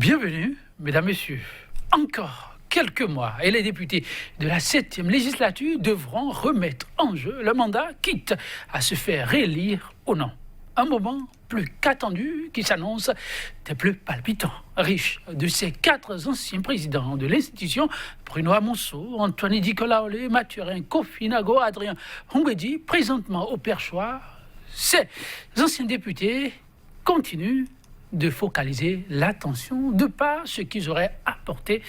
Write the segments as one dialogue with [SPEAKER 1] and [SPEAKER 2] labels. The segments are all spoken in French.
[SPEAKER 1] Bienvenue, mesdames, messieurs. Encore quelques mois et les députés de la 7e législature devront remettre en jeu le mandat, quitte à se faire réélire ou non. Un moment plus qu'attendu qui s'annonce des plus palpitants, riche de ces 4 anciens présidents de l'institution, Bruno Amonceau, Antoine Dicolaolé, Mathurin, Kofi Nago, Adrien Hongwedi, présentement au perchoir. Ces anciens députés continuent de focaliser l'attention de par ce qu'ils auraient apporté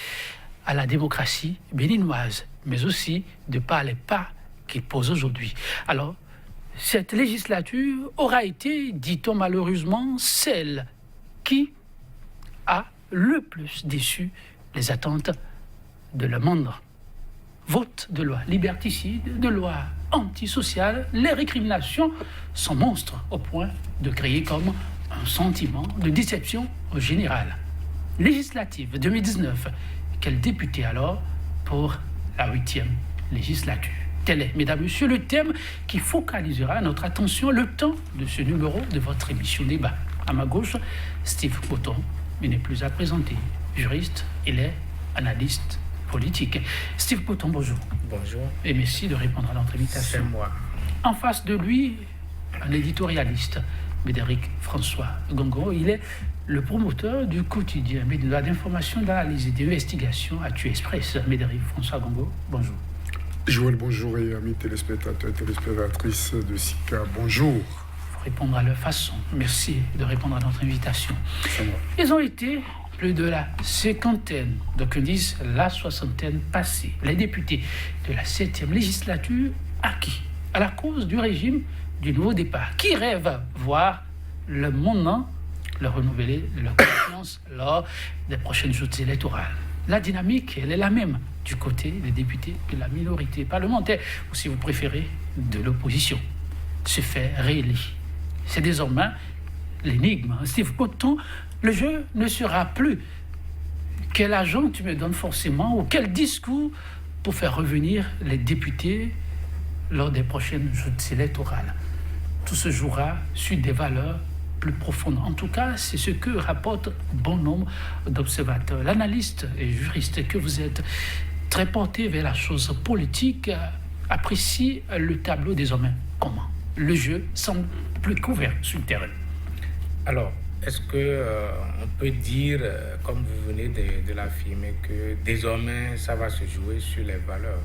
[SPEAKER 1] à la démocratie béninoise, mais aussi de par les pas qu'ils posent aujourd'hui. Alors, cette législature aura été, dit-on malheureusement, celle qui a le plus déçu les attentes de le monde. Vote de loi liberticide, de loi antisociale, les récriminations sont monstres au point de créer comme un sentiment de déception générale. Législative 2019, quel député alors pour la 8e législature? Tel est, mesdames, messieurs, le thème qui focalisera notre attention le temps de ce numéro de votre émission Débat. À ma gauche, Steve Poton, il n'est plus à présenter. Juriste, il est analyste politique. Steve Poton, bonjour.
[SPEAKER 2] Bonjour.
[SPEAKER 1] Et merci de répondre à notre invitation.
[SPEAKER 2] C'est moi.
[SPEAKER 1] En face de lui, un éditorialiste, Médéric François Gongo. Il est le promoteur du quotidien béninois d'information, d'analyse et d'investigation Actu Express. Médéric François Gongo, bonjour.
[SPEAKER 3] Joël, bonjour, et amis téléspectateurs et téléspectatrices de SICA, bonjour.
[SPEAKER 1] Il faut répondre à leur façon. Merci de répondre à notre invitation.
[SPEAKER 3] C'est moi.
[SPEAKER 1] Ils ont été plus de la 50aine, donc on dit la 60aine passée. Les députés de la 7e législature acquis à la cause du régime du nouveau départ, qui rêvent voir le moment leur renouveler leur confiance lors des prochaines joutes électorales. La dynamique, elle est la même du côté des députés de la minorité parlementaire, ou si vous préférez, de l'opposition. Se faire réélire. C'est désormais l'énigme. Steve Poton, le jeu ne sera plus quel agent tu me donnes forcément ou quel discours pour faire revenir les députés lors des prochaines joutes électorales. Tout se jouera sur des valeurs plus profondes. En tout cas, c'est ce que rapporte bon nombre d'observateurs. L'analyste et juriste que vous êtes, très porté vers la chose politique, apprécie le tableau désormais. Comment? Le jeu semble plus couvert sur le terrain.
[SPEAKER 2] Alors, est-ce qu'on peut dire, comme vous venez de l'affirmer, que désormais, ça va se jouer sur les valeurs?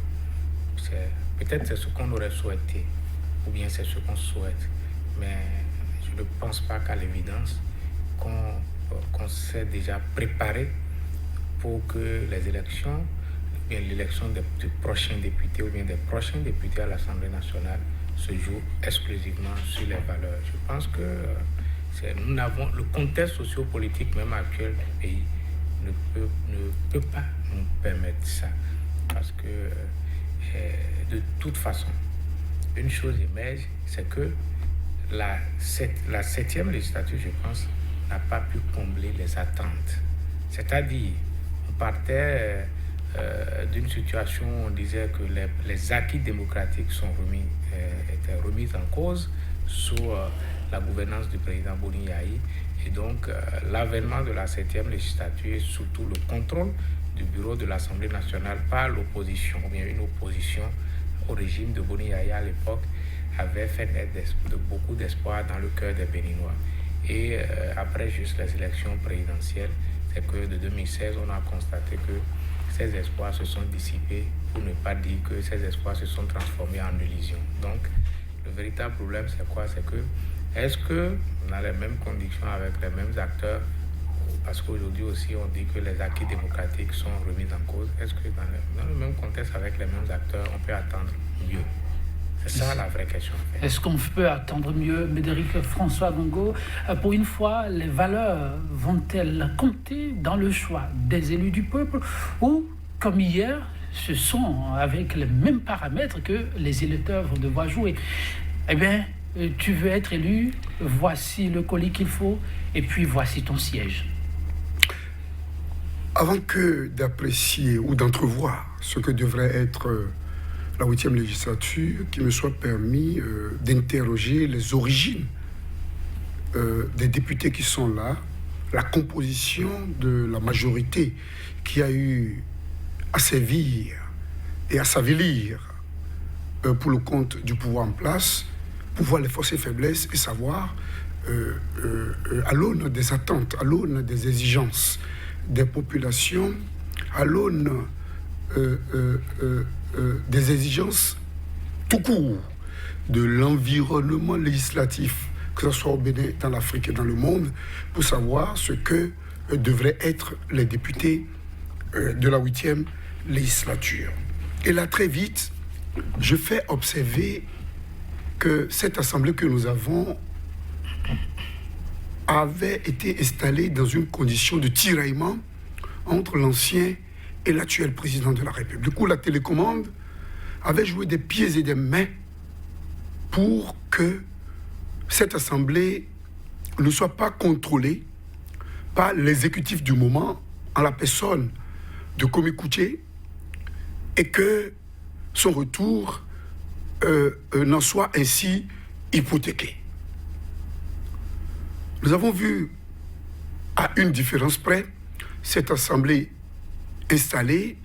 [SPEAKER 2] Peut-être c'est ce qu'on aurait souhaité, ou bien c'est ce qu'on souhaite, mais je ne pense pas qu'à l'évidence qu'on s'est déjà préparé pour que les élections, ou bien l'élection des prochains députés ou bien des prochains députés à l'Assemblée nationale se joue exclusivement sur les valeurs. Je pense que nous n'avons le contexte sociopolitique même actuel du pays ne peut pas nous permettre ça, parce que de toute façon, une chose émerge, c'est que la 7e législature, je pense, n'a pas pu combler les attentes. C'est-à-dire, on partait d'une situation où on disait que les acquis démocratiques étaient remis en cause sous la gouvernance du président Boni Yayi. Et donc, l'avènement de la 7e législature et surtout le contrôle du bureau de l'Assemblée nationale par l'opposition, ou bien une opposition au régime de Boni Yayi à l'époque, avait fait naître beaucoup d'espoir dans le cœur des Béninois. Et après juste les élections présidentielles, c'est que de 2016, on a constaté que ces espoirs se sont dissipés, pour ne pas dire que ces espoirs se sont transformés en illusions. Donc, le véritable problème, c'est quoi? C'est que, est-ce qu'on a les mêmes conditions avec les mêmes acteurs? Parce qu'aujourd'hui aussi, on dit que les acquis démocratiques sont remis en cause. Est-ce que dans le même contexte avec les mêmes acteurs, on peut attendre mieux? C'est ça la vraie question. En fait.
[SPEAKER 1] Est-ce qu'on peut attendre mieux, Médéric François Gongo? Pour une fois, les valeurs vont-elles compter dans le choix des élus du peuple ou, comme hier, ce sont avec les mêmes paramètres que les électeurs vont devoir jouer? Eh bien, tu veux être élu, voici le colis qu'il faut, et puis voici ton siège.
[SPEAKER 3] Avant que d'apprécier ou d'entrevoir ce que devrait être la 8e législature, qu'il me soit permis d'interroger les origines des députés qui sont là, la composition de la majorité qui a eu à sévir et à s'avilir pour le compte du pouvoir en place, pour voir les forces et faiblesses et savoir, à l'aune des attentes, à l'aune des exigences des populations, à l'aune des exigences tout court de l'environnement législatif, que ce soit au Bénin, dans l'Afrique et dans le monde, pour savoir ce que devraient être les députés de la 8e législature. Et là, très vite, je fais observer que cette assemblée que nous avons avait été installée dans une condition de tiraillement entre l'ancien et l'actuel président de la République, où la télécommande avait joué des pieds et des mains pour que cette assemblée ne soit pas contrôlée par l'exécutif du moment, en la personne de Komi Kouché, et que son retour n'en soit ainsi hypothéqué. Nous avons vu, à une différence près, cette assemblée installée,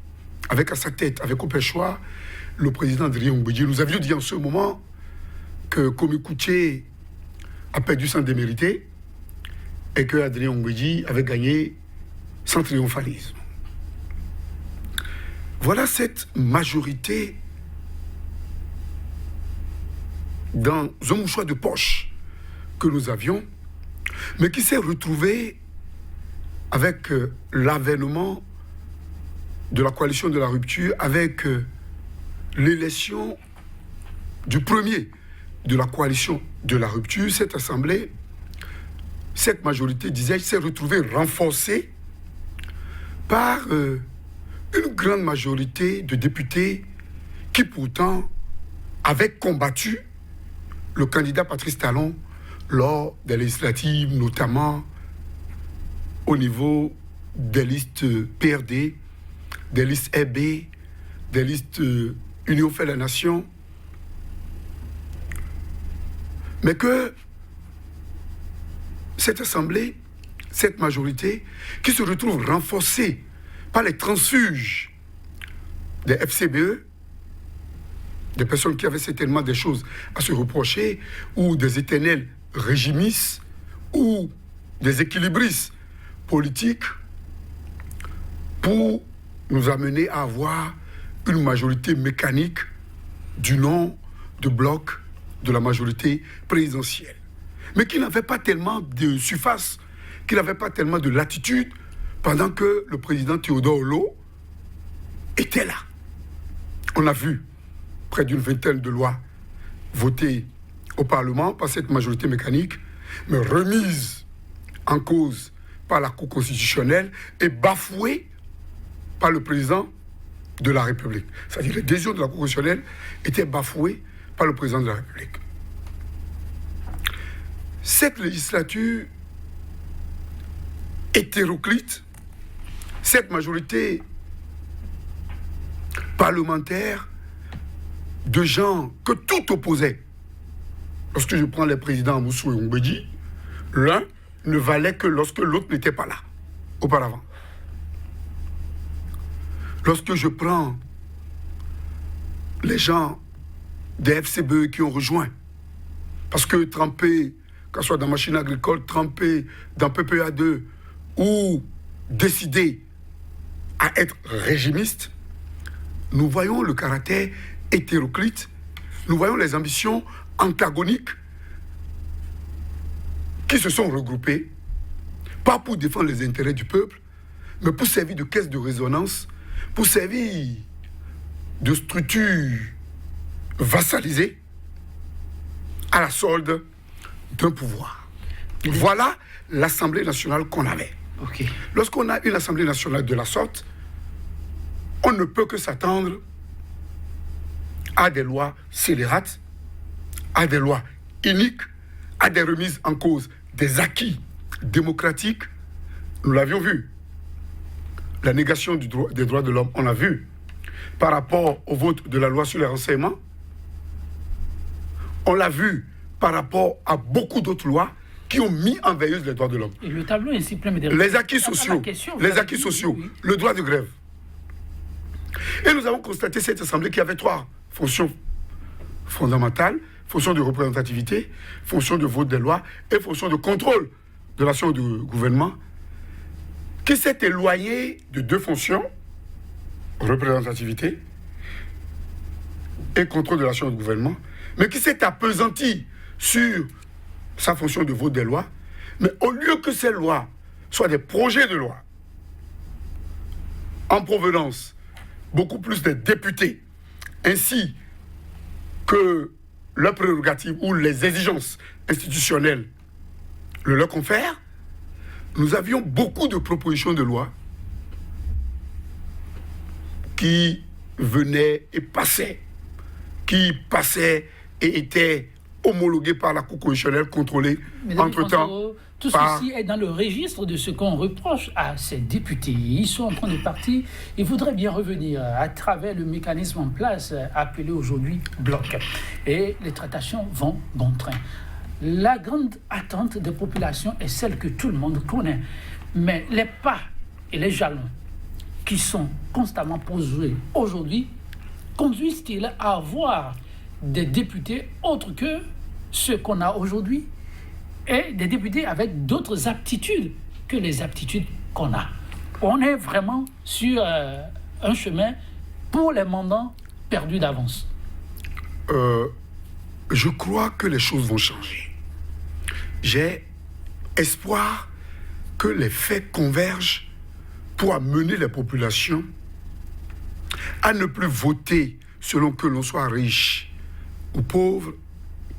[SPEAKER 3] avec à sa tête, avec au pêchoir, le président Adrien Oumbédi. Nous avions dit en ce moment que Komi Kouché a perdu sans démériter et que Adrien Oumbédi avait gagné sans triomphalisme. Voilà cette majorité dans un mouchoir de poche que nous avions, mais qui s'est retrouvée avec l'avènement de la coalition de la rupture, avec l'élection du premier de la coalition de la rupture. Cette assemblée, cette majorité, disais-je, s'est retrouvée renforcée par une grande majorité de députés qui pourtant avaient combattu le candidat Patrice Talon lors des législatives, notamment au niveau des listes PRD, des listes RB, des listes Union fait la nation. Mais que cette assemblée, cette majorité, qui se retrouve renforcée par les transfuges des FCBE, des personnes qui avaient certainement des choses à se reprocher, ou des éternels régimistes, ou des équilibristes politiques, pour nous amener à avoir une majorité mécanique du nom de bloc de la majorité présidentielle. Mais qui n'avait pas tellement de surface, qui n'avait pas tellement de latitude, pendant que le président Théodore Ollot était là. On a vu près d'une vingtaine de lois votées au Parlement par cette majorité mécanique, mais remises en cause par la Cour constitutionnelle et bafouées par le président de la République. C'est-à-dire les décisions de la Cour constitutionnelle étaient bafouées par le président de la République. Cette législature hétéroclite, cette majorité parlementaire de gens que tout opposait. Lorsque je prends les présidents Moussou et Oumbédi, l'un ne valait que lorsque l'autre n'était pas là, auparavant. Lorsque je prends les gens des FCBE qui ont rejoint, parce que trempés, que ce soit dans Machine Agricole, trempés dans PPA2, ou décidés à être régimistes, nous voyons le caractère hétéroclite, nous voyons les ambitions antagoniques qui se sont regroupées, pas pour défendre les intérêts du peuple, mais pour servir de caisse de résonance, pour servir de structure vassalisée à la solde d'un pouvoir. Voilà l'Assemblée nationale qu'on avait.
[SPEAKER 1] Okay.
[SPEAKER 3] Lorsqu'on a une Assemblée nationale de la sorte, on ne peut que s'attendre à des lois scélérates, à des lois iniques, à des remises en cause des acquis démocratiques. Nous l'avions vu. La négation des droits de l'homme, on l'a vu. Par rapport au vote de la loi sur les renseignements, on l'a vu par rapport à beaucoup d'autres lois qui ont mis en veilleuse les droits de l'homme.
[SPEAKER 1] Et le tableau est ainsi plein de
[SPEAKER 3] Les acquis sociaux, le droit de grève. Et nous avons constaté cette assemblée qui avait 3 fonctions fondamentales: fonction de représentativité, fonction de vote des lois et fonction de contrôle de l'action du gouvernement, qui s'est éloignée de 2 fonctions, représentativité et contrôle de l'action du gouvernement, mais qui s'est appesantie sur sa fonction de vote des lois. Mais au lieu que ces lois soient des projets de loi en provenance beaucoup plus des députés, ainsi que leurs prérogatives ou les exigences institutionnelles le leur confèrent, nous avions beaucoup de propositions de loi qui venaient et passaient, et étaient homologuées par la Cour constitutionnelle, contrôlées entre-temps.
[SPEAKER 1] Tout ceci est dans le registre de ce qu'on reproche à ces députés. Ils sont en train de partir. Ils voudraient bien revenir à travers le mécanisme en place appelé aujourd'hui bloc. Et les tractations vont bon train. La grande attente des populations est celle que tout le monde connaît. Mais les pas et les jalons qui sont constamment posés aujourd'hui conduisent-ils à avoir des députés autres que ceux qu'on a aujourd'hui et des députés avec d'autres aptitudes que les aptitudes qu'on a? On est vraiment sur un chemin pour les mandants perdus d'avance.
[SPEAKER 3] Je crois que les choses vont changer. J'ai espoir que les faits convergent pour amener les populations à ne plus voter selon que l'on soit riche ou pauvre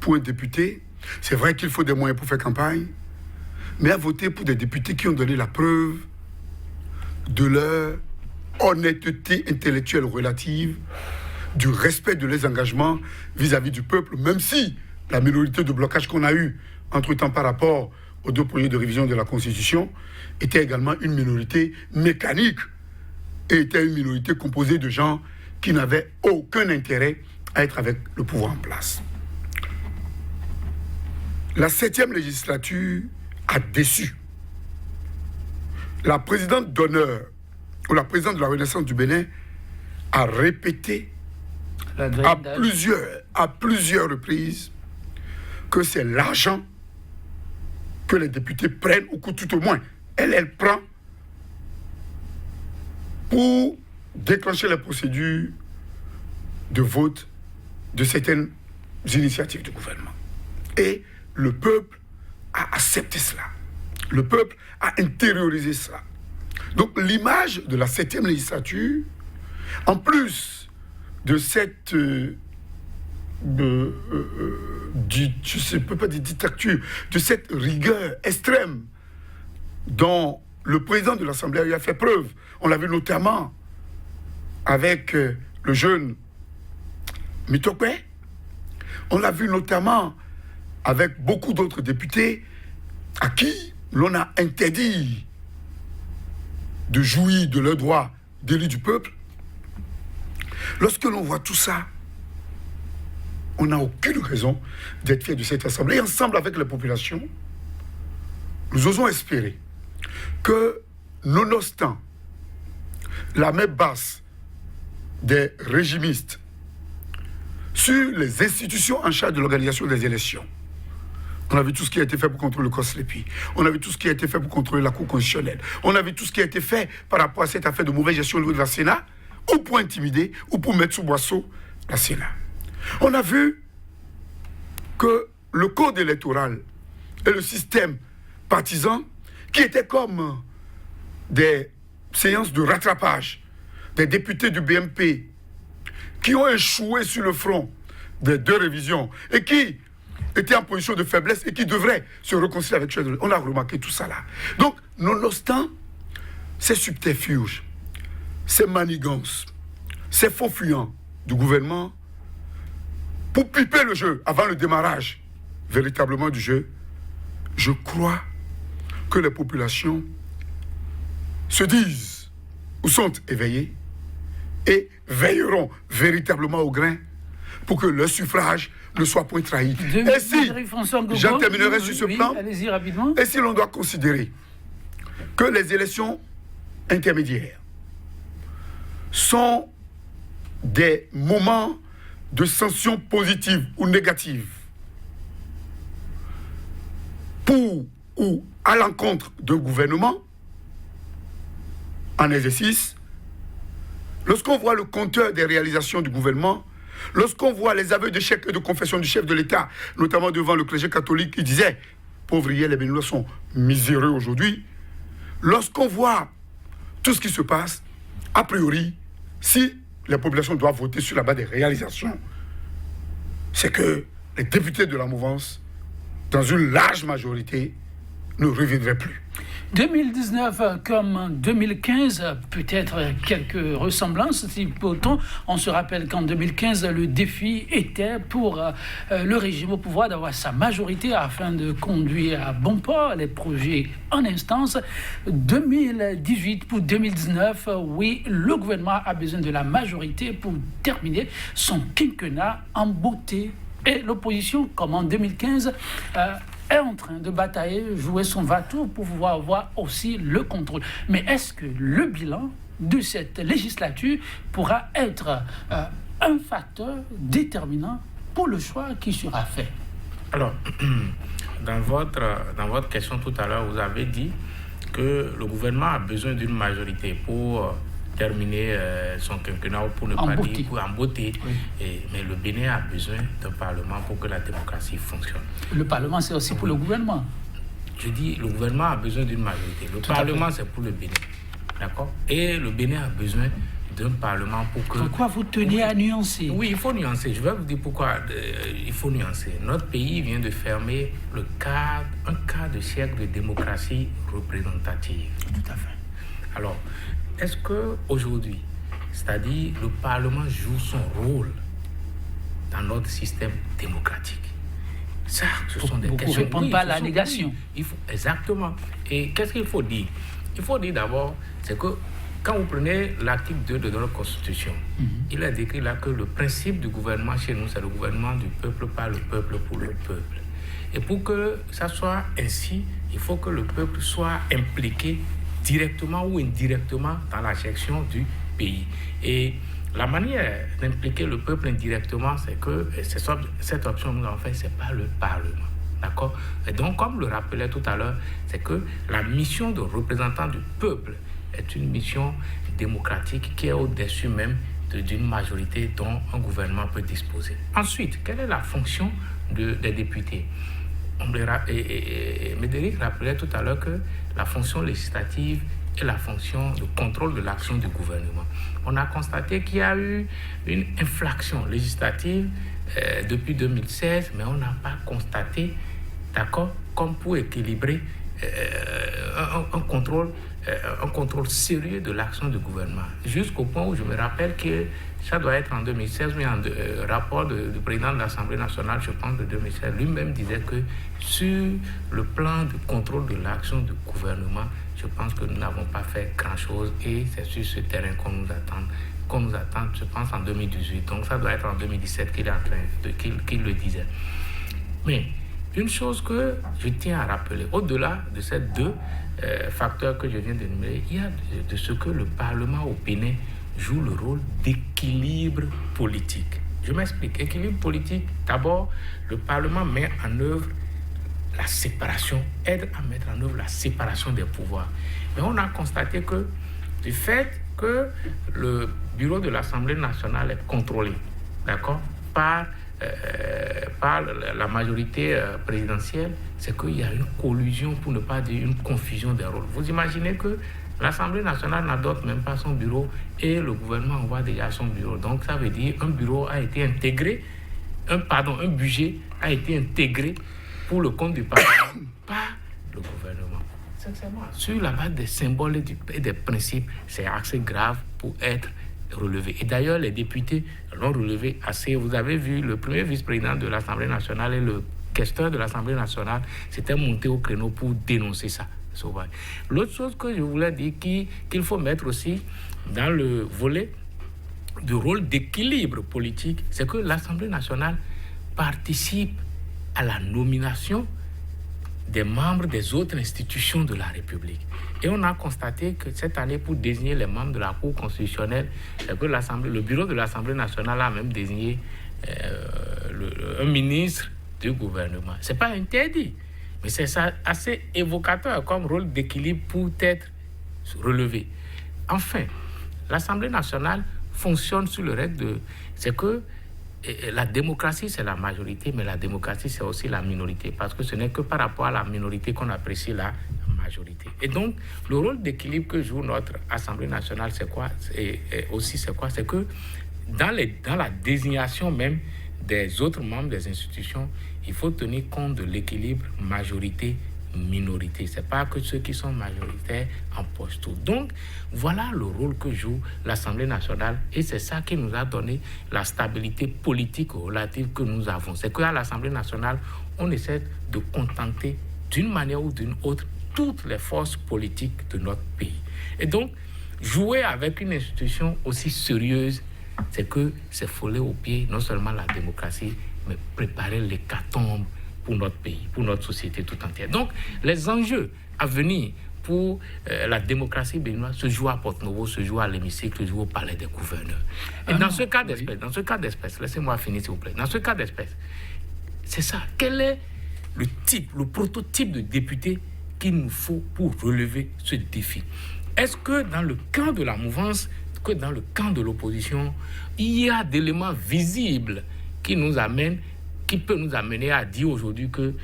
[SPEAKER 3] pour un député. C'est vrai qu'il faut des moyens pour faire campagne, mais à voter pour des députés qui ont donné la preuve de leur honnêteté intellectuelle relative, du respect de leurs engagements vis-à-vis du peuple, même si la minorité de blocage qu'on a eue entre-temps par rapport aux 2 projets de révision de la Constitution était également une minorité mécanique et était une minorité composée de gens qui n'avaient aucun intérêt à être avec le pouvoir en place. La 7e législature a déçu. La présidente d'honneur, ou la présidente de la Renaissance du Bénin, a répété à plusieurs reprises que c'est l'argent que les députés prennent, ou que tout au moins, elle prend pour déclencher la procédure de vote de certaines initiatives du gouvernement. Et le peuple a accepté cela. Le peuple a intériorisé cela. Donc l'image de la 7e législature, en plus de cette je ne peux pas dire dictature, de cette rigueur extrême dont le président de l'Assemblée a fait preuve. On l'a vu notamment avec le jeune Mitokwe. On l'a vu notamment avec beaucoup d'autres députés à qui l'on a interdit de jouir de leurs droits d'élu du peuple. Lorsque l'on voit tout ça, on n'a aucune raison d'être fier de cette assemblée. Et ensemble avec la population, nous osons espérer que, nonobstant la main basse des régimistes sur les institutions en charge de l'organisation des élections, on a vu tout ce qui a été fait pour contrôler le COSLEPI, on a vu tout ce qui a été fait pour contrôler la Cour constitutionnelle, on a vu tout ce qui a été fait par rapport à cette affaire de mauvaise gestion au niveau de la Sénat, ou pour intimider, ou pour mettre sous boisseau la Sénat. On a vu que le code électoral et le système partisan, qui étaient comme des séances de rattrapage des députés du BMP, qui ont échoué sur le front des 2 révisions et qui étaient en position de faiblesse et qui devraient se réconcilier avec eux. On a remarqué tout ça là. Donc, nonobstant ces subterfuges, ces manigances, ces faux fuyants du gouvernement, pour piper le jeu avant le démarrage véritablement du jeu, je crois que les populations se disent ou sont éveillées et veilleront véritablement au grain pour que leur suffrage ne soit point trahi. Et si, j'en terminerai sur ce plan,
[SPEAKER 1] allez-y rapidement.
[SPEAKER 3] Et si l'on doit considérer que les élections intermédiaires sont des moments de sanction positive ou négative pour ou à l'encontre d'un gouvernement en exercice, lorsqu'on voit le compteur des réalisations du gouvernement, lorsqu'on voit les aveux d'échec et de confession du chef de l'État, notamment devant le clergé catholique qui disait « Pauvres hier, les Béninois sont miséreux aujourd'hui », lorsqu'on voit tout ce qui se passe, a priori, si les populations doivent voter sur la base des réalisations, c'est que les députés de la mouvance, dans une large majorité, ne reviendraient plus.
[SPEAKER 1] 2019 comme 2015, peut-être quelques ressemblances. Si pourtant, on se rappelle qu'en 2015, le défi était pour le régime au pouvoir d'avoir sa majorité afin de conduire à bon port les projets en instance. 2018 pour 2019, oui, le gouvernement a besoin de la majorité pour terminer son quinquennat en beauté. Et l'opposition, comme en 2015, est en train de batailler, jouer son va-tout pour pouvoir avoir aussi le contrôle. Mais est-ce que le bilan de cette législature pourra être un facteur déterminant pour le choix qui sera fait?
[SPEAKER 2] Alors, dans votre question tout à l'heure, vous avez dit que le gouvernement a besoin d'une majorité pour terminer son quinquennat, pour ne pas dire en beauté. Oui. Mais le Bénin a besoin d'un Parlement pour que la démocratie fonctionne.
[SPEAKER 1] Le Parlement, c'est aussi pour le gouvernement.
[SPEAKER 2] Je dis, le gouvernement a besoin d'une majorité. Le Parlement, c'est pour le Bénin. D'accord? Et le Bénin a besoin d'un Parlement pour que...
[SPEAKER 1] Pourquoi vous tenez à nuancer?
[SPEAKER 2] Oui, il faut nuancer. Je vais vous dire pourquoi il faut nuancer. Notre pays vient de fermer un quart de siècle de démocratie représentative.
[SPEAKER 1] Tout à fait.
[SPEAKER 2] Alors, est-ce qu'aujourd'hui, c'est-à-dire le Parlement joue son rôle dans notre système démocratique? Ça, ce sont des questions.
[SPEAKER 1] Vous ne répondez pas à la négation.
[SPEAKER 2] Exactement. Et qu'est-ce qu'il faut dire? Il faut dire d'abord, c'est que quand vous prenez l'article 2 de notre Constitution, il est décrit là que le principe du gouvernement chez nous, c'est le gouvernement du peuple, par le peuple, pour le peuple. Et pour que ça soit ainsi, il faut que le peuple soit impliqué directement ou indirectement dans la gestion du pays. Et la manière d'impliquer le peuple indirectement, c'est que cette option que nous avons faite, c'est pas le Parlement. D'accord? Et donc, comme le rappelait tout à l'heure, c'est que la mission de représentant du peuple est une mission démocratique qui est au-dessus même d'une majorité dont un gouvernement peut disposer. Ensuite, quelle est la fonction des députés? Médéric rappelait tout à l'heure que la fonction législative est la fonction de contrôle de l'action du gouvernement. On a constaté qu'il y a eu une infraction législative depuis 2016, mais on n'a pas constaté, d'accord, comme pour équilibrer un contrôle sérieux de l'action du gouvernement. Jusqu'au point où je me rappelle que ça doit être en 2016, mais en rapport du président de l'Assemblée nationale, je pense de 2016, lui-même disait que sur le plan de contrôle de l'action du gouvernement, je pense que nous n'avons pas fait grand-chose et c'est sur ce terrain qu'on nous attend, je pense, en 2018. Donc ça doit être en 2017 qu'il le disait. Mais une chose que je tiens à rappeler, au-delà de ces deux facteurs que je viens d'énumérer, il y a de ce que le Parlement au Bénin joue le rôle d'équilibre politique. Je m'explique. Équilibre politique, d'abord, le Parlement met en œuvre la séparation, aide à mettre en œuvre la séparation des pouvoirs. Mais on a constaté que du fait que le bureau de l'Assemblée nationale est contrôlé, d'accord, par la majorité présidentielle, c'est qu'il y a une collusion, pour ne pas dire une confusion des rôles. Vous imaginez que l'Assemblée nationale n'adopte même pas son bureau et le gouvernement envoie déjà son bureau. Donc ça veut dire qu'un bureau a été intégré, un budget a été intégré pour le compte du Parlement par le gouvernement. Sincèrement, sur la base des symboles et des principes, c'est assez grave pour être relevé. Et d'ailleurs, les députés l'ont relevé assez. Vous avez vu, le premier vice-président de l'Assemblée nationale et le questeur de l'Assemblée nationale s'étaient montés au créneau pour dénoncer ça. L'autre chose que je voulais dire qu'il faut mettre aussi dans le volet de rôle d'équilibre politique, c'est que l'Assemblée nationale participe à la nomination des membres des autres institutions de la République. Et on a constaté que cette année, pour désigner les membres de la Cour constitutionnelle, c'est que le bureau de l'Assemblée nationale a même désigné un ministre du gouvernement. Ce n'est pas interdit, mais c'est assez évocateur comme rôle d'équilibre pour être relevé. Enfin, l'Assemblée nationale fonctionne sur le règle c'est que la démocratie, c'est la majorité, mais la démocratie, c'est aussi la minorité, parce que ce n'est que par rapport à la minorité qu'on apprécie la majorité. Et donc, le rôle d'équilibre que joue notre Assemblée nationale, c'est quoi? C'est que dans la désignation même des autres membres des institutions, il faut tenir compte de l'équilibre majorité-minorité. Ce n'est pas que ceux qui sont majoritaires empochent tout. Donc, voilà le rôle que joue l'Assemblée nationale et c'est ça qui nous a donné la stabilité politique relative que nous avons. C'est qu'à l'Assemblée nationale, on essaie de contenter d'une manière ou d'une autre toutes les forces politiques de notre pays. Et donc, jouer avec une institution aussi sérieuse, c'est que c'est fouler au pied non seulement la démocratie, mais préparer l'hécatombe pour notre pays, pour notre société tout entière. Donc, les enjeux à venir pour la démocratie béninoise se jouent à Porte-Novo, se jouent à l'hémicycle, se jouent au palais des gouverneurs. Et dans ce cas d'espèce, laissez-moi finir s'il vous plaît, dans ce cas d'espèce, c'est ça. Quel est le prototype de député qu'il nous faut pour relever ce défi? Est-ce que dans le camp de la mouvance, que dans le camp de l'opposition, il y a d'éléments visibles qui peut nous amener à dire aujourd'hui que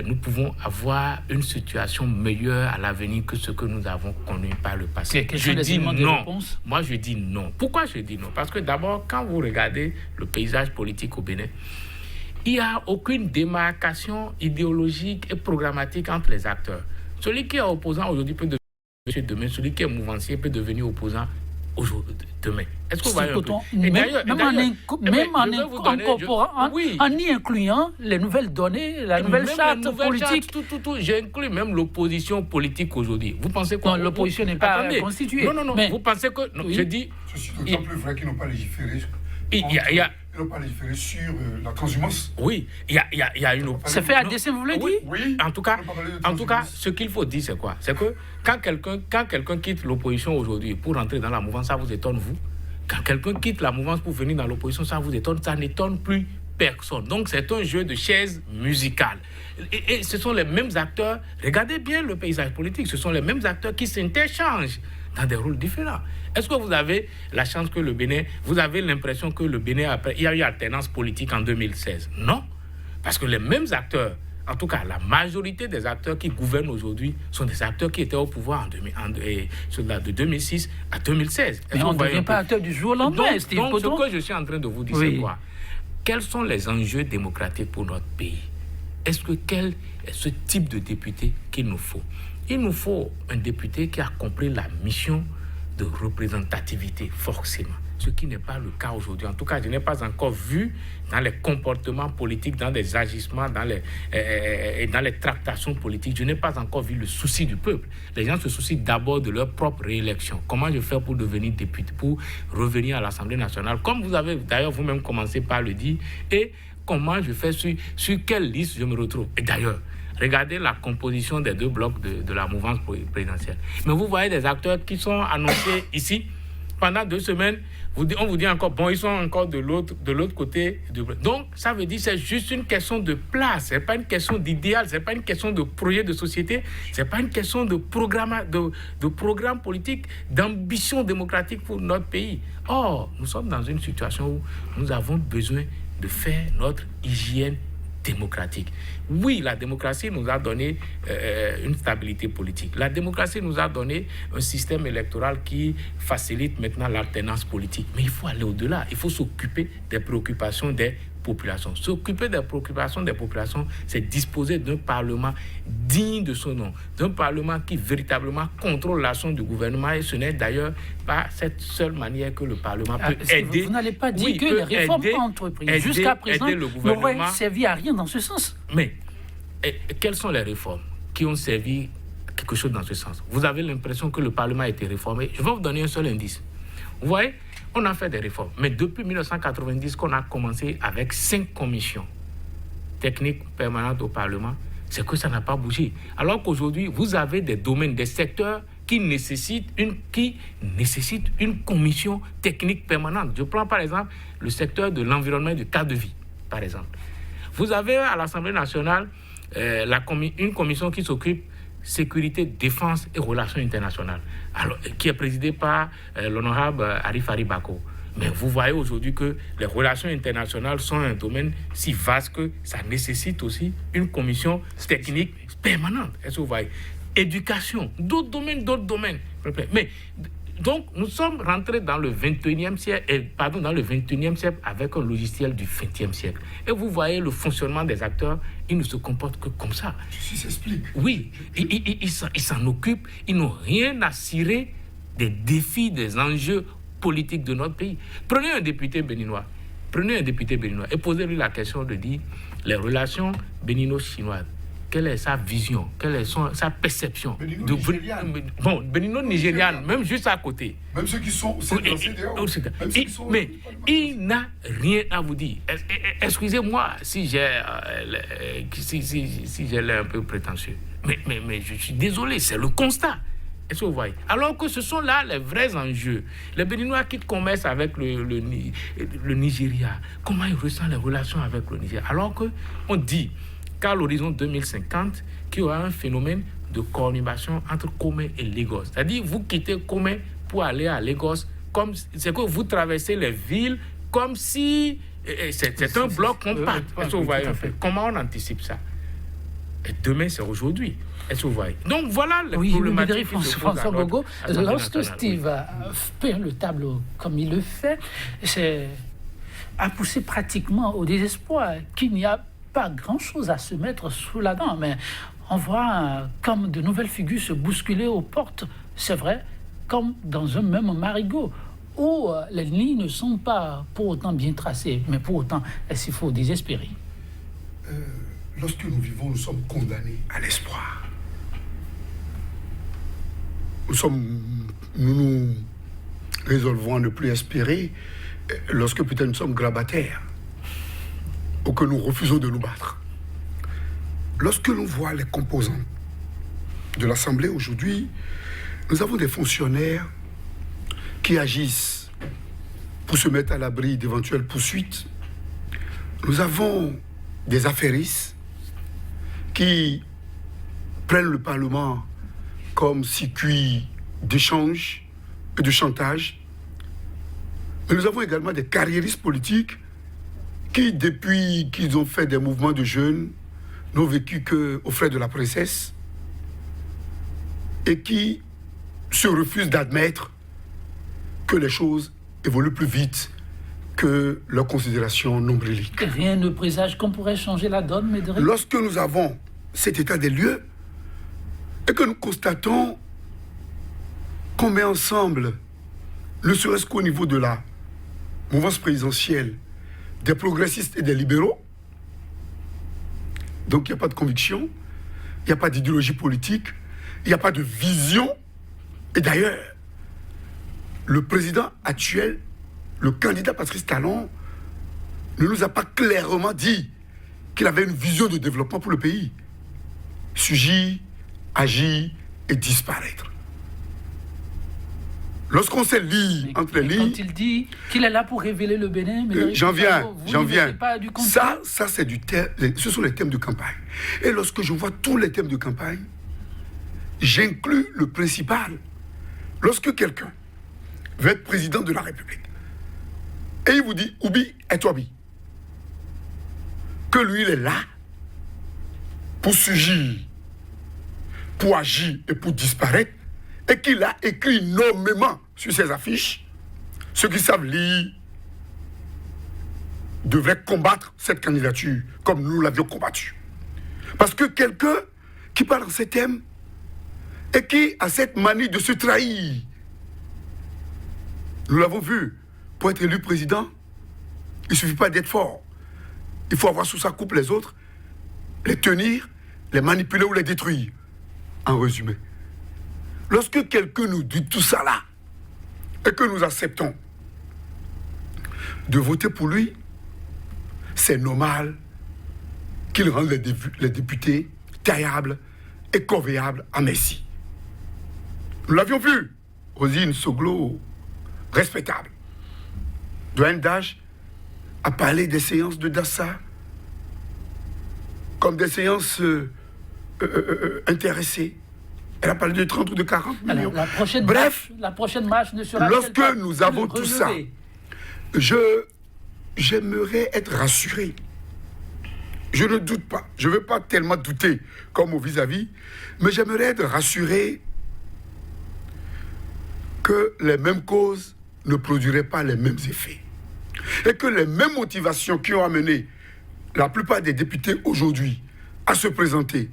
[SPEAKER 2] nous pouvons avoir une situation meilleure à l'avenir que ce que nous avons connu par le passé.
[SPEAKER 1] Je dis non.
[SPEAKER 2] Moi, je dis non. Pourquoi je dis non? Parce que d'abord, quand vous regardez le paysage politique au Bénin, il n'y a aucune démarcation idéologique et programmatique entre les acteurs. Celui qui est opposant aujourd'hui peut devenir demain, celui qui est mouvancier peut devenir opposant demain. Est-ce que vous voyez un peu?
[SPEAKER 1] En y incluant les nouvelles données, la nouvelle charte politique.
[SPEAKER 2] J'inclus même l'opposition politique aujourd'hui. Vous pensez quoi?
[SPEAKER 1] Non, l'opposition n'est pas constituée.
[SPEAKER 2] Non. Mais vous pensez que... Non, oui. Je dis...
[SPEAKER 3] C'est d'autant plus vrai qu'ils n'ont pas légiféré. Ils n'ont pas légiféré sur la transhumance.
[SPEAKER 2] Oui, il y a une...
[SPEAKER 1] C'est fait à dessein, vous voulez dire?
[SPEAKER 2] Oui. En tout cas, ce qu'il faut dire, c'est quoi? C'est que quand quelqu'un quitte l'opposition aujourd'hui pour entrer dans la mouvance, ça vous étonne, vous? Quand quelqu'un quitte la mouvance pour venir dans l'opposition, ça vous étonne? Ça n'étonne plus personne. Donc, c'est un jeu de chaises musicales. Et ce sont les mêmes acteurs. Regardez bien le paysage politique. Ce sont les mêmes acteurs qui s'interchangent dans des rôles différents. Est-ce que vous avez la chance que le Bénin, vous avez l'impression que le Bénin, il y a eu alternance politique en 2016? Non. Parce que les mêmes acteurs, en tout cas la majorité des acteurs qui gouvernent aujourd'hui, sont des acteurs qui étaient au pouvoir de 2006 à 2016.
[SPEAKER 1] Mais on ne devient pas acteur du jour au lendemain.
[SPEAKER 2] Donc, ce que je suis en train de vous dire, c'est quoi? Quels sont les enjeux démocratiques pour notre pays? Quel est ce type de député qu'il nous faut? Il nous faut un député qui a compris la mission de représentativité, forcément. Ce qui n'est pas le cas aujourd'hui. En tout cas, je n'ai pas encore vu dans les comportements politiques, dans les agissements, dans les tractations politiques, je n'ai pas encore vu le souci du peuple. Les gens se soucient d'abord de leur propre réélection. Comment je fais pour devenir député, pour revenir à l'Assemblée nationale, comme vous avez d'ailleurs vous-même commencé par le dire, et comment je fais, sur quelle liste je me retrouve. Et d'ailleurs, regardez la composition des deux blocs de la mouvance présidentielle. Mais vous voyez des acteurs qui sont annoncés ici pendant 2 semaines. On vous dit encore, bon, ils sont encore de l'autre côté. Donc, ça veut dire que c'est juste une question de place. Ce n'est pas une question d'idéal, ce n'est pas une question de projet de société, ce n'est pas une question de programme politique, d'ambition démocratique pour notre pays. Or, nous sommes dans une situation où nous avons besoin de faire notre hygiène démocratique. Oui, la démocratie nous a donné une stabilité politique. La démocratie nous a donné un système électoral qui facilite maintenant l'alternance politique. Mais il faut aller au-delà. Il faut s'occuper des préoccupations des populations. S'occuper des préoccupations des populations, c'est disposer d'un Parlement digne de son nom, d'un Parlement qui véritablement contrôle l'action du gouvernement. Et ce n'est d'ailleurs pas cette seule manière que le Parlement peut aider.
[SPEAKER 1] Vous n'allez pas dire que les réformes entreprises jusqu'à présent n'auraient servi à rien dans ce sens.
[SPEAKER 2] Mais quelles sont les réformes qui ont servi quelque chose dans ce sens? Vous avez l'impression que le Parlement a été réformé? Je vais vous donner un seul indice. Vous voyez, on a fait des réformes. Mais depuis 1990 qu'on a commencé avec 5 commissions techniques permanentes au Parlement, c'est que ça n'a pas bougé. Alors qu'aujourd'hui, vous avez des domaines, des secteurs qui nécessitent une commission technique permanente. Je prends par exemple le secteur de l'environnement et du cadre de vie, par exemple. Vous avez à l'Assemblée nationale une commission qui s'occupe sécurité, défense et relations internationales, alors, qui est présidée par l'honorable Arif Bako. Mais vous voyez aujourd'hui que les relations internationales sont un domaine si vaste que ça nécessite aussi une commission technique permanente. Est-ce que vous voyez? Éducation, d'autres domaines. Mais donc, nous sommes rentrés dans le 21e siècle, dans le 21e siècle avec un logiciel du 20e siècle. Et vous voyez le fonctionnement des acteurs, ils ne se comportent que comme ça.
[SPEAKER 3] Ceci s'explique.
[SPEAKER 2] Oui, ils s'en occupent, ils n'ont rien à cirer des défis, des enjeux politiques de notre pays. Prenez un député béninois et posez-lui la question de dire les relations bénino-chinoises. Quelle est sa vision? Quelle est sa perception? Bénino-nigériane, même juste à côté.
[SPEAKER 3] Même ceux qui sont au
[SPEAKER 2] mais il n'a rien à vous dire. Excusez-moi si j'ai l'air un peu prétentieux. Mais je suis désolé, c'est le constat. Est-ce que vous voyez? Alors que ce sont là les vrais enjeux. Les Béninois qui commercent avec le Nigeria, comment ils ressentent les relations avec le Nigeria? Alors qu'on dit qu'à l'horizon 2050, qu'il y aura un phénomène de coordination entre Comé et Lagos. C'est-à-dire, vous quittez Comé pour aller à Lagos, c'est que vous traversez les villes comme si c'est un bloc compact. Est-ce que vous voyez un peu? Comment on anticipe ça? Et demain, c'est aujourd'hui. Est-ce que vous voyez? Donc, voilà les problématiques.
[SPEAKER 1] François Bogo, lorsque Steve peint le tableau comme il le fait, c'est à pousser pratiquement au désespoir qu'il n'y a pas grand-chose à se mettre sous la dent, mais on voit comme de nouvelles figures se bousculer aux portes, c'est vrai, comme dans un même marigot, où les lignes ne sont pas pour autant bien tracées, mais pour autant, est-ce qu'il faut désespérer?
[SPEAKER 3] Lorsque nous vivons, nous sommes condamnés à l'espoir. Nous nous résolvons à ne plus espérer lorsque peut-être nous sommes grabataires ou que nous refusons de nous battre. Lorsque l'on voit les composants de l'Assemblée aujourd'hui, nous avons des fonctionnaires qui agissent pour se mettre à l'abri d'éventuelles poursuites. Nous avons des affairistes qui prennent le Parlement comme circuit d'échange et de chantage. Mais nous avons également des carriéristes politiques qui, depuis qu'ils ont fait des mouvements de jeunes, n'ont vécu qu'aux frais de la princesse et qui se refusent d'admettre que les choses évoluent plus vite que leurs considérations nombriliques.
[SPEAKER 1] Rien ne présage qu'on pourrait changer la donne, Médéric?
[SPEAKER 3] Lorsque nous avons cet état des lieux et que nous constatons qu'on met ensemble, ne serait-ce qu'au niveau de la mouvance présidentielle, des progressistes et des libéraux, donc il n'y a pas de conviction, il n'y a pas d'idéologie politique, il n'y a pas de vision. Et d'ailleurs, le président actuel, le candidat Patrice Talon, ne nous a pas clairement dit qu'il avait une vision de développement pour le pays. Surgir, agir et disparaître. Lorsqu'on sait lire entre les lignes...
[SPEAKER 1] Quand il dit qu'il est là pour révéler le Bénin...
[SPEAKER 3] J'en viens. Ça c'est ce sont les thèmes de campagne. Et lorsque je vois tous les thèmes de campagne, j'inclus le principal. Lorsque quelqu'un veut être président de la République, et il vous dit, Oubi et Touabi, que lui, il est là pour surgir, pour agir et pour disparaître, et qu'il a écrit nommément sur ses affiches, ceux qui savent lire devraient combattre cette candidature comme nous l'avions combattue. Parce que quelqu'un qui parle dans ces thèmes et qui a cette manie de se trahir, nous l'avons vu, pour être élu président, il ne suffit pas d'être fort. Il faut avoir sous sa coupe les autres, les tenir, les manipuler ou les détruire. En résumé. Lorsque quelqu'un nous dit tout ça là, et que nous acceptons de voter pour lui, c'est normal qu'il rende les députés taillables et corvéables à merci. Nous l'avions vu, Rosine Soglo, respectable. Doyen d'âge a parlé des séances de Dassa comme des séances intéressées. Elle a parlé de 30 ou de 40 millions.
[SPEAKER 1] Alors, la prochaine marche ne sera
[SPEAKER 3] lorsque
[SPEAKER 1] pas
[SPEAKER 3] nous avons tout ça, j'aimerais être rassuré. Je ne doute pas. Je ne veux pas tellement douter comme au vis-à-vis, mais j'aimerais être rassuré que les mêmes causes ne produiraient pas les mêmes effets. Et que les mêmes motivations qui ont amené la plupart des députés aujourd'hui à se présenter,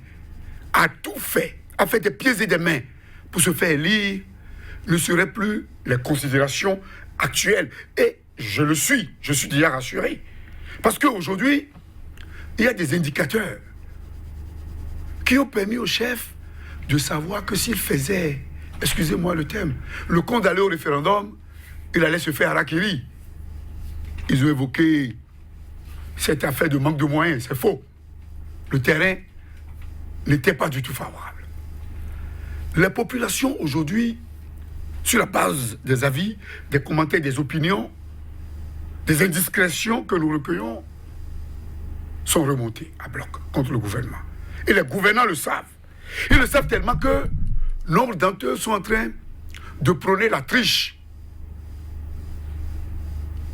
[SPEAKER 3] à tout fait, à faire des pieds et des mains pour se faire élire, ne seraient plus les considérations actuelles. Et je suis déjà rassuré. Parce qu'aujourd'hui, il y a des indicateurs qui ont permis au chef de savoir que s'il faisait, excusez-moi le terme, le compte d'aller au référendum, il allait se faire harakiri. Ils ont évoqué cette affaire de manque de moyens, c'est faux. Le terrain n'était pas du tout favorable. La population aujourd'hui, sur la base des avis, des commentaires, des opinions, des indiscrétions que nous recueillons, sont remontées à bloc contre le gouvernement. Et les gouvernants le savent. Ils le savent tellement que nombre d'entre eux sont en train de prôner la triche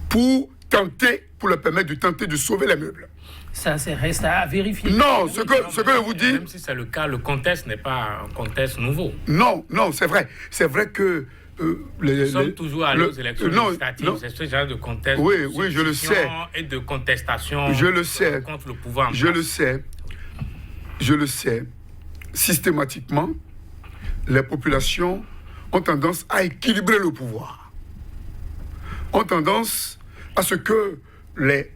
[SPEAKER 3] pour leur permettre de tenter de sauver les meubles.
[SPEAKER 1] Ça reste à vérifier.
[SPEAKER 3] Non, ce que je vous dis...
[SPEAKER 2] Même si c'est le cas, le contexte n'est pas un contexte nouveau.
[SPEAKER 3] Non, c'est vrai. C'est vrai que...
[SPEAKER 2] nous sommes toujours allés aux élections législatives. C'est ce genre de contexte.
[SPEAKER 3] Oui, je le sais.
[SPEAKER 2] Et de contestation contre le pouvoir.
[SPEAKER 3] Je le sais. Systématiquement, les populations ont tendance à équilibrer le pouvoir. Ont tendance à ce que les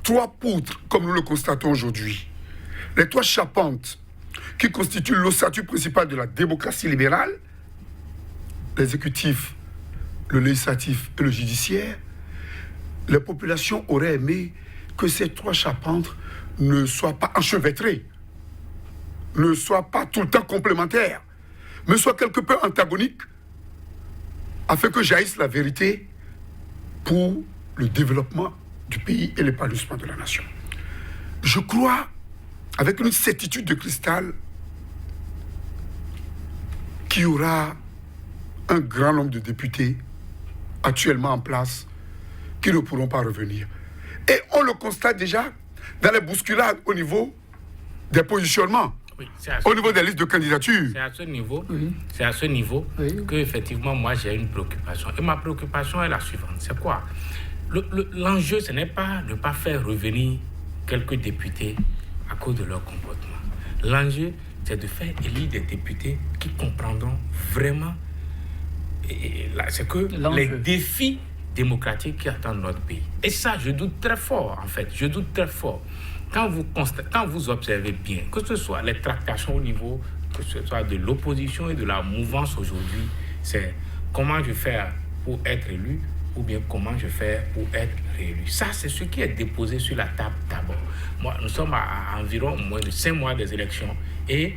[SPEAKER 3] trois poutres, comme nous le constatons aujourd'hui, les trois charpentes qui constituent l'ossature principale de la démocratie libérale, l'exécutif, le législatif et le judiciaire, les populations auraient aimé que ces trois charpentes ne soient pas enchevêtrées, ne soient pas tout le temps complémentaires, mais soient quelque peu antagoniques, afin que jaillisse la vérité pour le développement du pays et l'épanouissement de la nation. Je crois, avec une certitude de cristal, qu'il y aura un grand nombre de députés actuellement en place qui ne pourront pas revenir. Et on le constate déjà dans les bousculades au niveau des positionnements, au niveau des listes de candidature.
[SPEAKER 2] C'est à ce niveau, que effectivement moi j'ai une préoccupation. Et ma préoccupation est la suivante. C'est quoi? L'enjeu, ce n'est pas de ne pas faire revenir quelques députés à cause de leur comportement. L'enjeu, c'est de faire élire des députés qui comprendront vraiment c'est que les défis démocratiques qui attendent notre pays. Et ça, je doute très fort, en fait. Je doute très fort. Quand vous observez bien, que ce soit les tractations au niveau, que ce soit de l'opposition et de la mouvance aujourd'hui, c'est comment je fais pour être élu ou bien comment je fais pour être réélu. Ça, c'est ce qui est déposé sur la table d'abord. Nous sommes à environ moins de 5 mois des élections et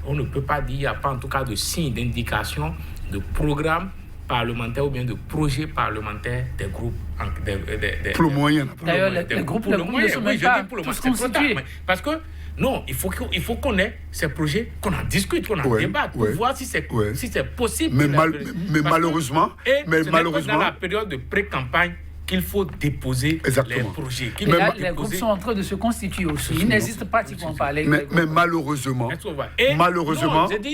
[SPEAKER 2] on ne peut pas dire, il n'y a pas en tout cas de signe d'indication de programme parlementaire ou bien de projet parlementaire des groupes.
[SPEAKER 3] Pour le moyen.
[SPEAKER 1] D'ailleurs, les groupes ne sont même pas tous constitués.
[SPEAKER 2] Parce que, non, il faut qu'on ait ces projets, qu'on en discute, qu'on en débatte, pour voir si c'est possible.
[SPEAKER 3] Mais malheureusement...
[SPEAKER 2] dans la période de pré-campagne qu'il faut déposer les projets.
[SPEAKER 1] Les groupes sont en train de se constituer aussi. Ils n'existent pratiquement pas.
[SPEAKER 3] Mais malheureusement,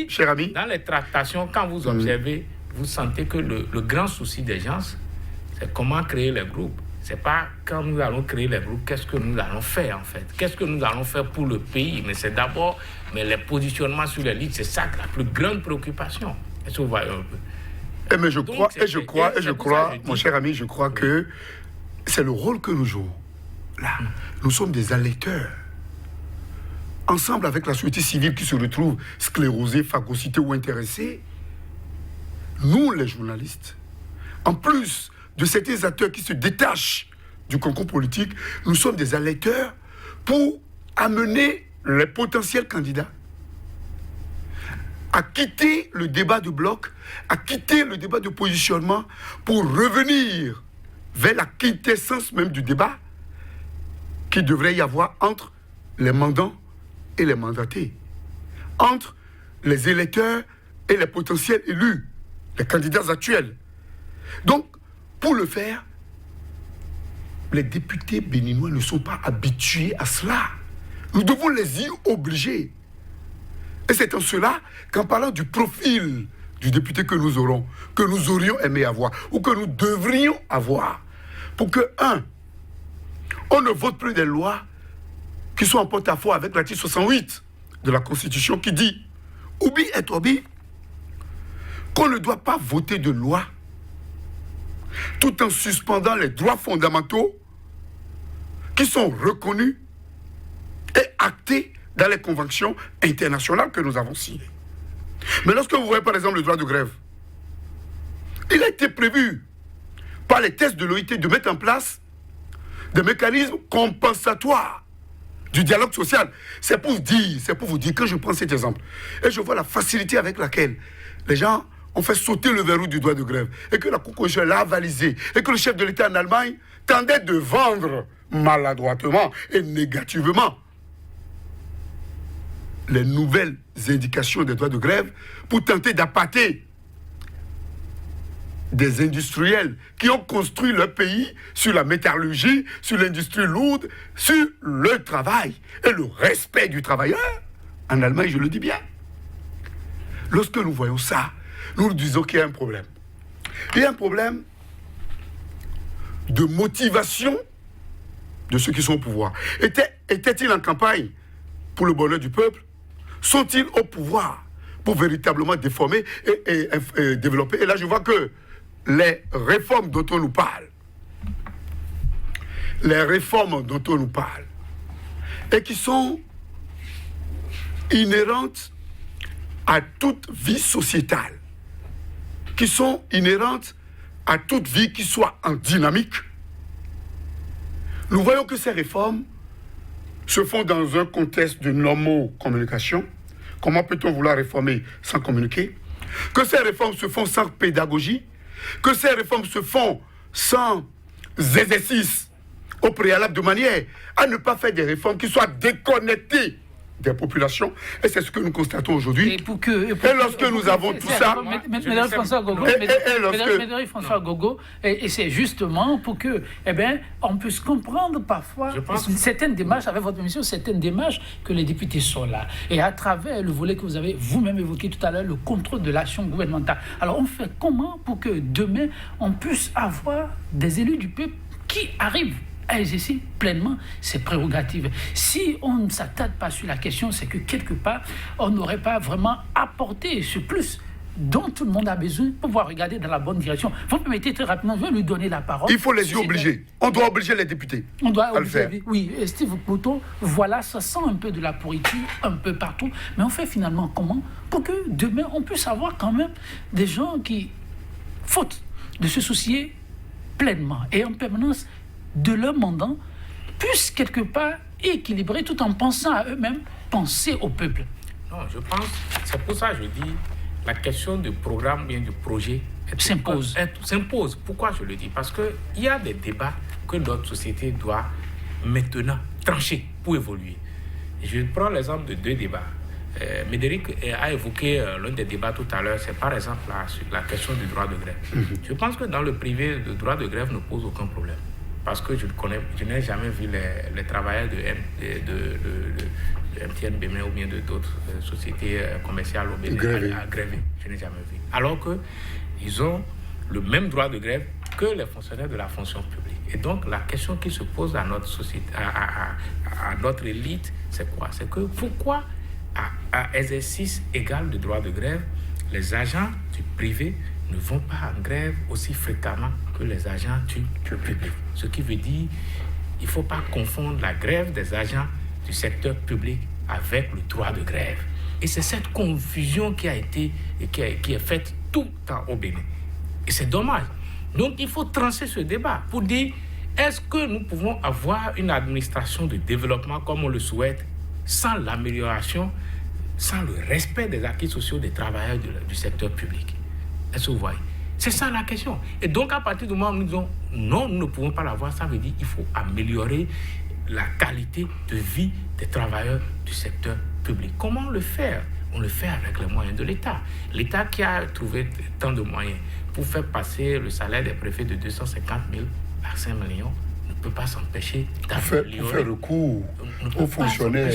[SPEAKER 3] cher ami...
[SPEAKER 2] Dans les tractations, quand vous observez, vous sentez que le grand souci des gens, c'est comment créer les groupes. C'est pas quand nous allons créer les groupes, qu'est-ce que nous allons faire en fait. Qu'est-ce que nous allons faire pour le pays. Mais c'est d'abord les positionnements sur les listes, c'est ça la plus grande préoccupation. Est-ce que vous voyez un peu?
[SPEAKER 3] Mais je crois, mon cher ami, je crois que c'est le rôle que nous jouons. Là, nous sommes des électeurs. Ensemble avec la société civile qui se retrouve sclérosée, phagocytée ou intéressée, nous, les journalistes, en plus de certains acteurs qui se détachent du concours politique, nous sommes des électeurs pour amener les potentiels candidats à quitter le débat de bloc, à quitter le débat de positionnement pour revenir vers la quintessence même du débat qu'il devrait y avoir entre les mandants et les mandatés, entre les électeurs et les potentiels élus, les candidats actuels. Donc, pour le faire, les députés béninois ne sont pas habitués à cela. Nous devons les y obliger. Et c'est en cela qu'en parlant du profil du député que nous aurons, que nous aurions aimé avoir, ou que nous devrions avoir, pour que, on ne vote plus des lois qui sont en porte-à-faux avec l'article 68 de la Constitution qui dit, oubi et obi, qu'on ne doit pas voter de loi tout en suspendant les droits fondamentaux qui sont reconnus et actés dans les conventions internationales que nous avons signées. Mais lorsque vous voyez par exemple le droit de grève, il a été prévu par les tests de l'OIT de mettre en place des mécanismes compensatoires du dialogue social. C'est pour vous dire, quand je prends cet exemple, et je vois la facilité avec laquelle les gens ont fait sauter le verrou du droit de grève, et que la Cour constitutionnelle l'a avalisé, et que le chef de l'État en Allemagne tendait de vendre maladroitement et négativement les nouvelles indications des droits de grève pour tenter d'appâter des industriels qui ont construit leur pays sur la métallurgie, sur l'industrie lourde, sur le travail et le respect du travailleur. En Allemagne, je le dis bien. Lorsque nous voyons ça, nous nous disons qu'il y a un problème. Il y a un problème de motivation de ceux qui sont au pouvoir. Étaient-ils en campagne pour le bonheur du peuple? Sont-ils au pouvoir pour véritablement déformer et développer? Et là, je vois que les réformes dont on nous parle, et qui sont inhérentes à toute vie sociétale, qui sont inhérentes à toute vie qui soit en dynamique, nous voyons que ces réformes se font dans un contexte de normo-communication. Comment peut-on vouloir réformer sans communiquer? Que ces réformes se font sans pédagogie, que ces réformes se font sans exercice au préalable, de manière à ne pas faire des réformes qui soient déconnectées des populations. Et c'est ce que nous constatons aujourd'hui. Et lorsque nous avons tout ça...
[SPEAKER 1] Mesdames François Gogo, et c'est justement pour que, on puisse comprendre parfois certaines démarches, avec votre émission, certaines démarches que les députés sont là. Et à travers le volet que vous avez vous-même évoqué tout à l'heure, le contrôle de l'action gouvernementale. Alors on fait comment pour que demain, on puisse avoir des élus du peuple qui arrivent à exercer pleinement ses prérogatives. Si on ne s'attarde pas sur la question, c'est que quelque part, on n'aurait pas vraiment apporté ce plus dont tout le monde a besoin pour pouvoir regarder dans la bonne direction. Vous permettez très rapidement, je vais lui donner la parole.
[SPEAKER 3] Il faut les y obliger. On doit obliger les députés.
[SPEAKER 1] On doit obliger. Oui, Steve Poutot, voilà, ça sent un peu de la pourriture un peu partout. Mais on fait finalement comment pour que demain, on puisse avoir quand même des gens qui, faute de se soucier pleinement et en permanence de leur mandat, puissent quelque part équilibrer tout en pensant à eux-mêmes, penser au peuple.
[SPEAKER 2] Non, je pense, c'est pour ça que je dis, la question du programme, bien du projet, s'impose. Pourquoi je le dis? Parce qu'il y a des débats que notre société doit maintenant trancher pour évoluer. Je prends l'exemple de 2 débats. Médéric a évoqué l'un des débats tout à l'heure, c'est par exemple la question du droit de grève. Je pense que dans le privé, le droit de grève ne pose aucun problème. Parce que je n'ai jamais vu les travailleurs de MTN, Bénin ou bien d'autres sociétés commerciales au Bénin à gréver. Je n'ai jamais vu. Alors qu'ils ont le même droit de grève que les fonctionnaires de la fonction publique. Et donc, la question qui se pose à notre société, à notre élite, c'est quoi? C'est que pourquoi, à exercice égal de droit de grève, les agents du privé ne vont pas en grève aussi fréquemment que les agents du public. Ce qui veut dire qu'il ne faut pas confondre la grève des agents du secteur public avec le droit de grève. Et c'est cette confusion qui a été et qui est faite tout le temps au Bénin. Et c'est dommage. Donc il faut trancher ce débat pour dire, est-ce que nous pouvons avoir une administration de développement comme on le souhaite sans l'amélioration, sans le respect des acquis sociaux des travailleurs du secteur public? Est-ce que vous voyez? C'est ça la question. Et donc à partir du moment où nous disons non, nous ne pouvons pas l'avoir, ça veut dire qu'il faut améliorer la qualité de vie des travailleurs du secteur public. Comment le faire? On le fait avec les moyens de l'État. L'État qui a trouvé tant de moyens pour faire passer le salaire des préfets de 250 000 à 5 millions ne peut pas s'empêcher d'améliorer.
[SPEAKER 3] Pour faire recours aux fonctionnaires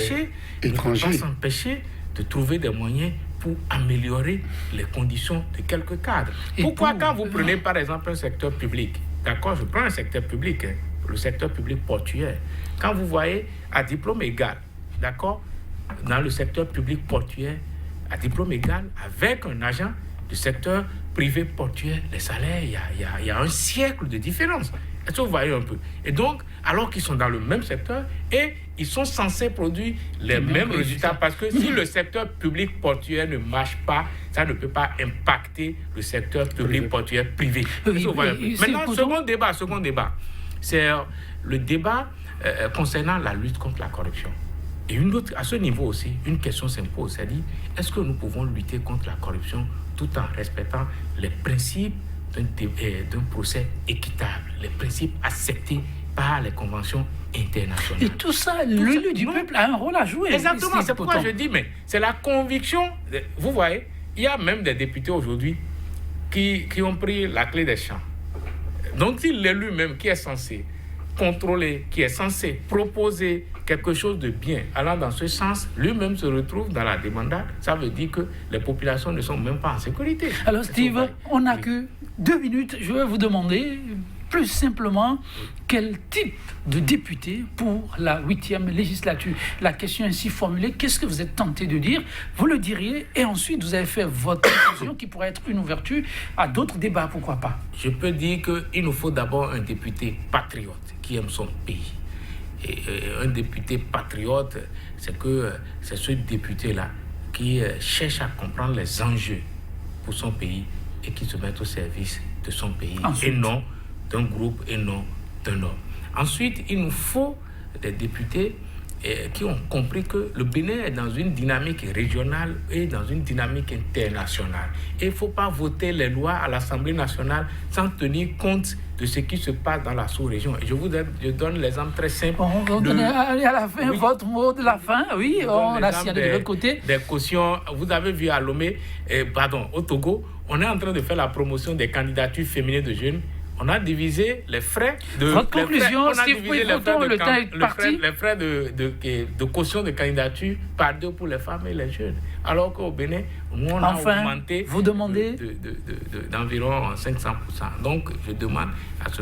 [SPEAKER 3] étrangers.
[SPEAKER 2] Ne peut pas s'empêcher de trouver des moyens pour améliorer les conditions de quelques cadres. Pourquoi quand vous prenez par exemple un secteur public, d'accord, je prends un secteur public, le secteur public portuaire, quand vous voyez à diplôme égal, d'accord, dans le secteur public portuaire, à diplôme égal, avec un agent du secteur privé portuaire, les salaires, il y a un siècle de différence. Est-ce que vous voyez un peu? Et donc, alors qu'ils sont dans le même secteur et ils sont censés produire les mêmes résultats, parce que si le secteur public portuaire ne marche pas, ça ne peut pas impacter le secteur public portuaire privé. Maintenant, second débat, c'est le débat concernant la lutte contre la corruption. Et une autre, à ce niveau aussi, une question s'impose, c'est-à-dire, est-ce que nous pouvons lutter contre la corruption tout en respectant les principes d'un procès équitable, les principes acceptés par les conventions internationales?
[SPEAKER 1] Et tout ça, l'élu du peuple a un rôle à jouer.
[SPEAKER 2] Exactement, c'est pourquoi je dis, mais c'est la conviction. Vous voyez, il y a même des députés aujourd'hui qui ont pris la clé des champs. Donc, si l'élu même qui est censé contrôler, qui est censé proposer quelque chose de bien allant dans ce sens, lui-même se retrouve dans la débandade, ça veut dire que les populations ne sont même pas en sécurité.
[SPEAKER 1] Alors Steve, on n'a que 2 minutes. Je vais vous demander plus simplement quel type de député pour la 8e législature. La question ainsi formulée, qu'est-ce que vous êtes tenté de dire? Vous le diriez et ensuite vous avez fait votre conclusion qui pourrait être une ouverture à d'autres débats, pourquoi pas?
[SPEAKER 2] Je peux dire qu'il nous faut d'abord un député patriote qui aime son pays. Et un député patriote, c'est ce député-là qui cherche à comprendre les enjeux pour son pays et qui se met au service de son pays. Ensuite, et non d'un groupe et non d'un homme. Ensuite, il nous faut des députés qui ont compris que le Bénin est dans une dynamique régionale et dans une dynamique internationale. Et il ne faut pas voter les lois à l'Assemblée nationale sans tenir compte de ce qui se passe dans la sous-région. Et je donne l'exemple très simple.
[SPEAKER 1] On donne à la fin votre mot de la fin. Oui, on a signalé de l'autre côté.
[SPEAKER 2] Des cautions. Vous avez vu à Lomé, au Togo, on est en train de faire la promotion des candidatures féminines de jeunes. On a divisé les frais de...
[SPEAKER 1] Votre conclusion, Steve Pouy-Fouton, le temps est parti.
[SPEAKER 2] Les frais de caution de candidature par 2 pour les femmes et les jeunes. Alors qu'au Bénin, nous, on a augmenté
[SPEAKER 1] vous demandez
[SPEAKER 2] d'environ 500%. Donc, je demande à ce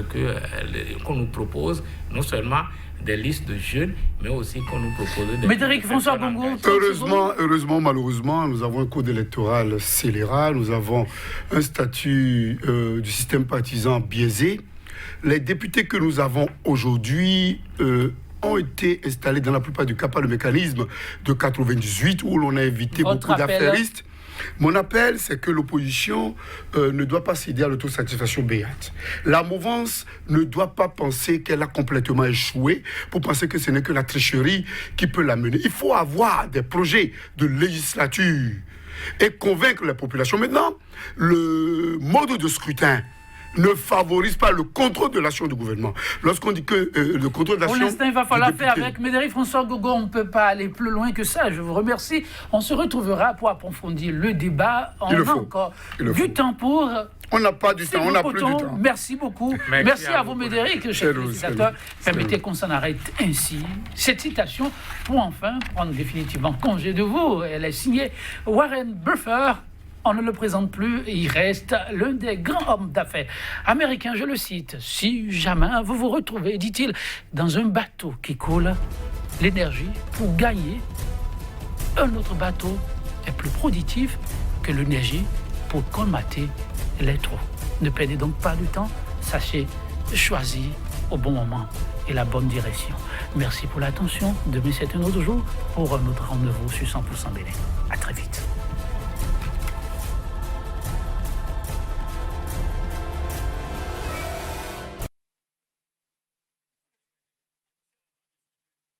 [SPEAKER 2] qu'on nous propose non seulement des listes de jeunes, mais aussi qu'on nous propose des...
[SPEAKER 1] Médéric François Bongo.
[SPEAKER 3] Heureusement, malheureusement, nous avons un code électoral scélérat, nous avons un statut du système partisan biaisé. Les députés que nous avons aujourd'hui ont été installés dans la plupart du cas par le mécanisme de 98 où l'on a invité beaucoup d'affairistes. Mon appel, c'est que l'opposition ne doit pas céder à l'autosatisfaction béate. La mouvance ne doit pas penser qu'elle a complètement échoué pour penser que ce n'est que la tricherie qui peut la mener. Il faut avoir des projets de législature et convaincre la population. Maintenant, le mode de scrutin ne favorise pas le contrôle de l'action du gouvernement. Lorsqu'on dit que le contrôle de l'action...
[SPEAKER 1] Pour l'instant, il va falloir faire avec Médéric François Gogo. On ne peut pas aller plus loin que ça. Je vous remercie. On se retrouvera pour approfondir le débat. On a encore du temps pour...
[SPEAKER 3] On n'a pas du temps, on n'a plus du temps.
[SPEAKER 1] Merci beaucoup. Merci à vous, Médéric, chef législateur. Permettez qu'on s'en arrête ainsi. Cette citation pour enfin prendre définitivement congé de vous. Elle est signée Warren Buffett. On ne le présente plus et il reste l'un des grands hommes d'affaires américains, je le cite. Si jamais vous vous retrouvez, dit-il, dans un bateau qui coule, l'énergie pour gagner un autre bateau est plus productif que l'énergie pour colmater les trous. Ne perdez donc pas de temps, sachez choisir au bon moment et la bonne direction. Merci pour l'attention. Demain, c'est un autre jour pour un autre rendez-vous sur 100% Bénin. À très vite.